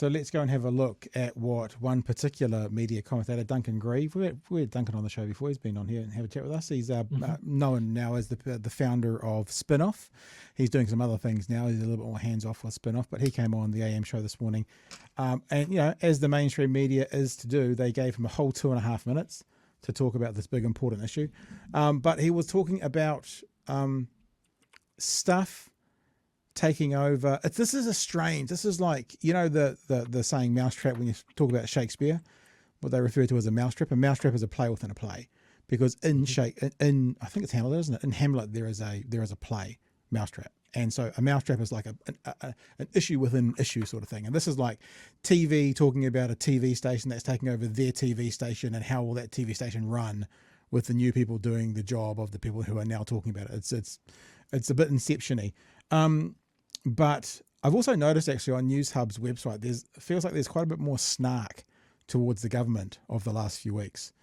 So let's go and have a look at what one particular media commentator, Duncan Grieve, we had Duncan on the show before, he's been on here and have a chat with us. He's known now as the founder of Spinoff. He's doing some other things now, he's a little bit more hands-off with Spinoff, but he came on the AM show this morning. And, you know, as the mainstream media is to do, they gave him a whole 2.5 minutes to talk about this big, important issue. But he was talking about stuff taking over. This is like, you know, the saying mousetrap when you talk about Shakespeare, what they refer to as a mousetrap. A mousetrap is a play within a play, because I think it's Hamlet, isn't it? In Hamlet there is a play, mousetrap, and so a mousetrap is like an issue within issue sort of thing. And this is like TV talking about a TV station that's taking over their TV station, and how will that TV station run with the new people doing the job of the people who are now talking about it. It's a bit Inception-y. But I've also noticed actually on News Hub's website, it feels like there's quite a bit more snark towards the government of the last few weeks.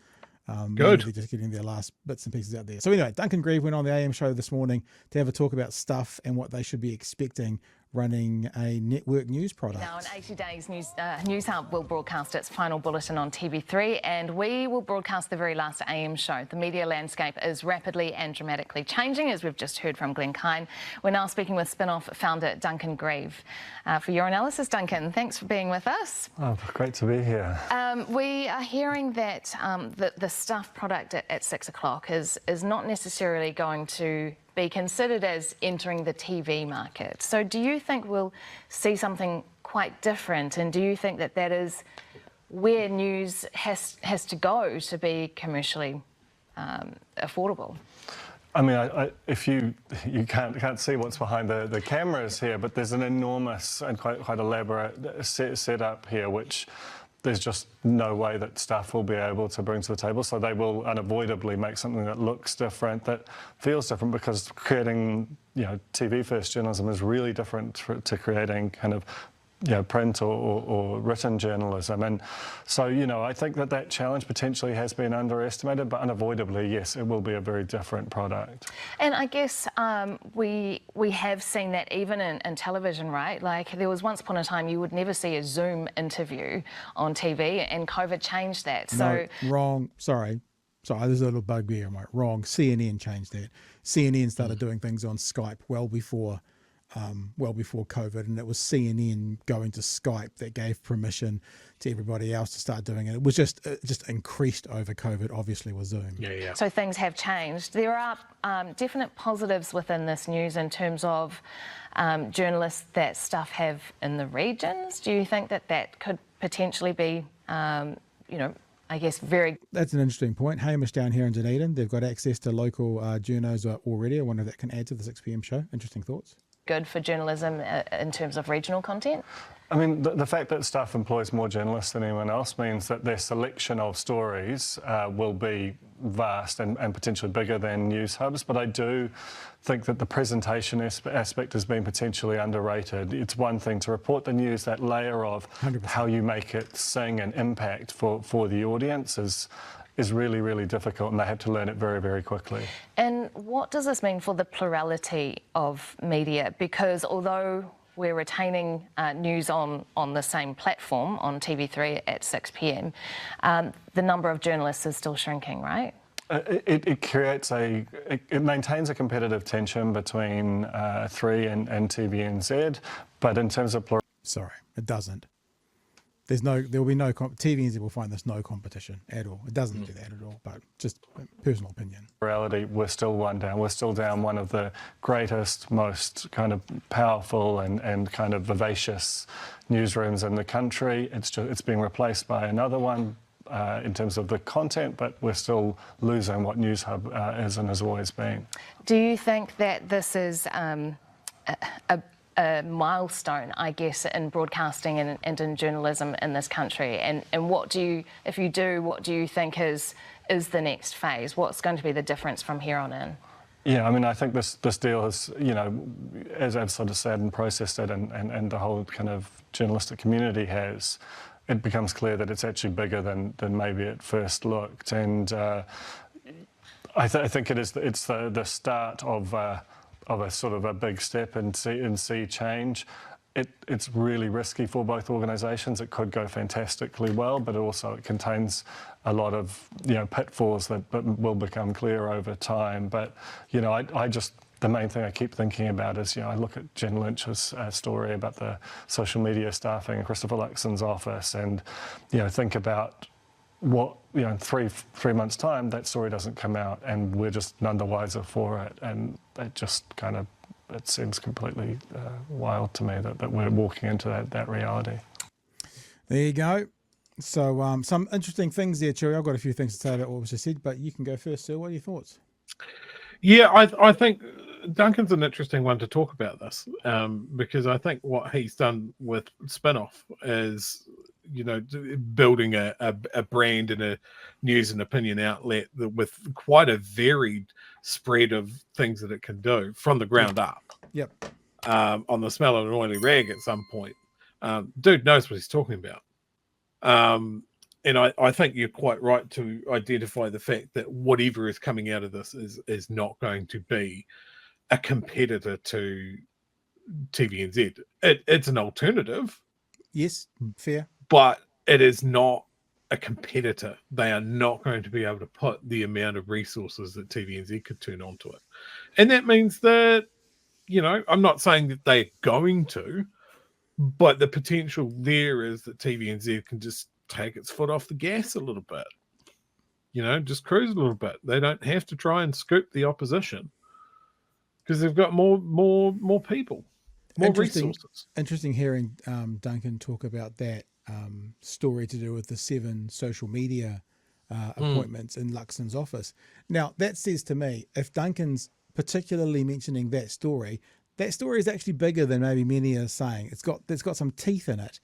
Good. They're just getting their last bits and pieces out there. So anyway, Duncan Grieve went on the AM show this morning to have a talk about Stuff and what they should be expecting running a network news product. Now, in 80 days, News Hub will broadcast its final bulletin on TV3, and we will broadcast the very last AM show. The media landscape is rapidly and dramatically changing, as we've just heard from Glenn Kine. We're now speaking with Spinoff founder Duncan Grieve. For your analysis, Duncan, thanks for being with us. Oh, great to be here. We are hearing that the Stuff product at 6 o'clock is not necessarily going to be considered as entering the TV market. So do you think we'll see something quite different, and do you think that that is where news has to go to be commercially affordable? I mean, if you can't see what's behind the cameras here, but there's an enormous and quite elaborate setup here, which there's just no way that Stuff will be able to bring to the table. So they will unavoidably make something that looks different, that feels different, because creating, you know, TV-first journalism is really different to creating kind of, you know, print or written journalism. And so, you know, I think that challenge potentially has been underestimated, but unavoidably, yes, it will be a very different product. And I guess we have seen that even in television, right? Like, there was once upon a time you would never see a Zoom interview on TV, and COVID changed that. So no, wrong. Sorry, there's a little bugbear. I'm like, wrong. CNN changed that. CNN started doing things on Skype well before COVID, and it was CNN going to Skype that gave permission to everybody else to start doing it. It was just increased over COVID, obviously, with Zoom. Yeah. So things have changed. There are definite positives within this news in terms of journalists that Stuff have in the regions. Do you think that could potentially be, you know, I guess very... That's an interesting point. Hamish down here in Dunedin, they've got access to local journos already. I wonder if that can add to the 6 p.m. show. Interesting thoughts. Good for journalism in terms of regional content? I mean, the fact that Stuff employs more journalists than anyone else means that their selection of stories will be vast and potentially bigger than News Hub's. But I do think that the presentation aspect has been potentially underrated. It's one thing to report the news, that layer of 100%. How you make it sing and impact for the audience is really, really difficult, and they have to learn it very, very quickly. And what does this mean for the plurality of media? Because although we're retaining news on the same platform, on TV3 at 6 p.m, the number of journalists is still shrinking, right? It creates it maintains a competitive tension between 3 and TVNZ, but in terms of Sorry, it doesn't. There will be no TVNZ will find this no competition at all. It doesn't do that at all, but just personal opinion. Reality, we're still one down. We're still down one of the greatest, most kind of powerful and kind of vivacious newsrooms in the country. It's being replaced by another one in terms of the content, but we're still losing what News Hub is and has always been. Do you think that this is a milestone, I guess, in broadcasting and in journalism in this country? And what do you, if you do, what do you think is the next phase? What's going to be the difference from here on in? Yeah, I mean, I think this deal has, you know, as I've sort of said and processed it, and the whole kind of journalistic community has, it becomes clear that it's actually bigger than maybe it first looked. And I think it's the start of a sort of a big step in sea change. it's really risky for both organisations. It could go fantastically well, but also it contains a lot of pitfalls that will become clear over time. But I just, the main thing I keep thinking about is I look at Jen Lynch's story about the social media staffing in Christopher Luxon's office, and think about what in three months' time that story doesn't come out, and we're just none the wiser for it, and it just it seems completely wild to me that we're walking into that reality. There you go. So some interesting things there, Chewy. I've got a few things to say about what was just said, but you can go first, sir. What are your thoughts? Yeah, I think Duncan's an interesting one to talk about this, because I think what he's done with Spinoff is, building a brand and a news and opinion outlet with quite a varied spread of things that it can do from the ground up. Yep. On the smell of an oily rag at some point. Dude knows what he's talking about. And I think you're quite right to identify the fact that whatever is coming out of this is not going to be a competitor to TVNZ. It's an alternative. Yes, fair. But it is not a competitor. They are not going to be able to put the amount of resources that TVNZ could turn onto it. And that means that, I'm not saying that they're going to, but the potential there is that TVNZ can just take its foot off the gas a little bit. Just cruise a little bit. They don't have to try and scoop the opposition because they've got more people, more resources. Interesting hearing Duncan talk about that story to do with the 7 social media appointments in Luxon's office. Now, that says to me, if Duncan's particularly mentioning that story is actually bigger than maybe many are saying. It's got some teeth in it.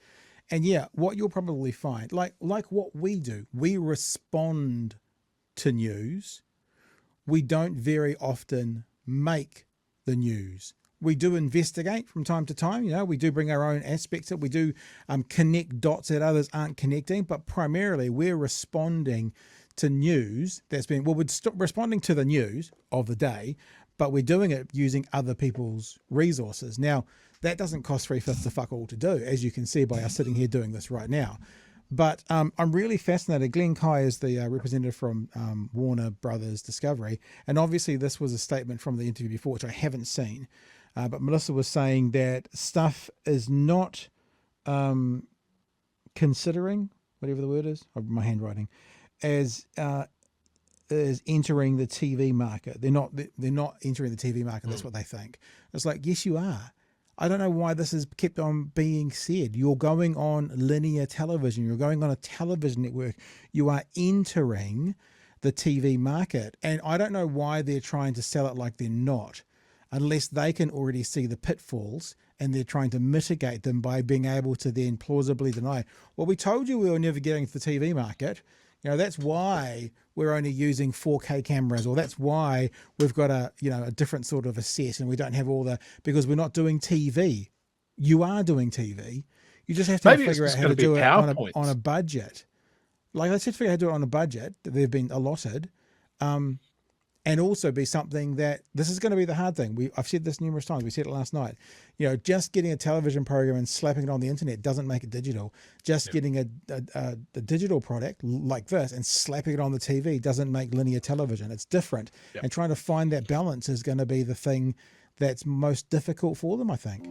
And yeah, what you'll probably find, like what we do, we respond to news. We don't very often make the news. We do investigate from time to time. We do bring our own aspects of it. We do connect dots that others aren't connecting, but primarily we're responding to news that's been, we're responding to the news of the day, but we're doing it using other people's resources. Now, that doesn't cost 3/5 of fuck all to do, as you can see by us sitting here doing this right now. But I'm really fascinated. Glenn Kai is the representative from Warner Brothers Discovery. And obviously this was a statement from the interview before, which I haven't seen. But Melissa was saying that Stuff is not considering, whatever the word is, of my handwriting, as entering the TV market. They're not entering the TV market. That's what they think. It's like, yes, you are. I don't know why this has kept on being said. You're going on linear television. You're going on a television network. You are entering the TV market. And I don't know why they're trying to sell it like they're not, unless they can already see the pitfalls and they're trying to mitigate them by being able to then plausibly deny, well, we told you we were never getting to the TV market. That's why we're only using 4K cameras, or that's why we've got a different sort of a set and we don't have all because we're not doing TV. You are doing TV. You just have to figure out how to do it on a budget. Like, let's just figure out how to do it on a budget that they've been allotted. And also be something that, this is going to be the hard thing. I've said this numerous times. We said it last night. Just getting a television program and slapping it on the internet doesn't make it digital. Just getting a digital product like this and slapping it on the TV doesn't make linear television. It's different. And trying to find that balance is going to be the thing that's most difficult for them, I think.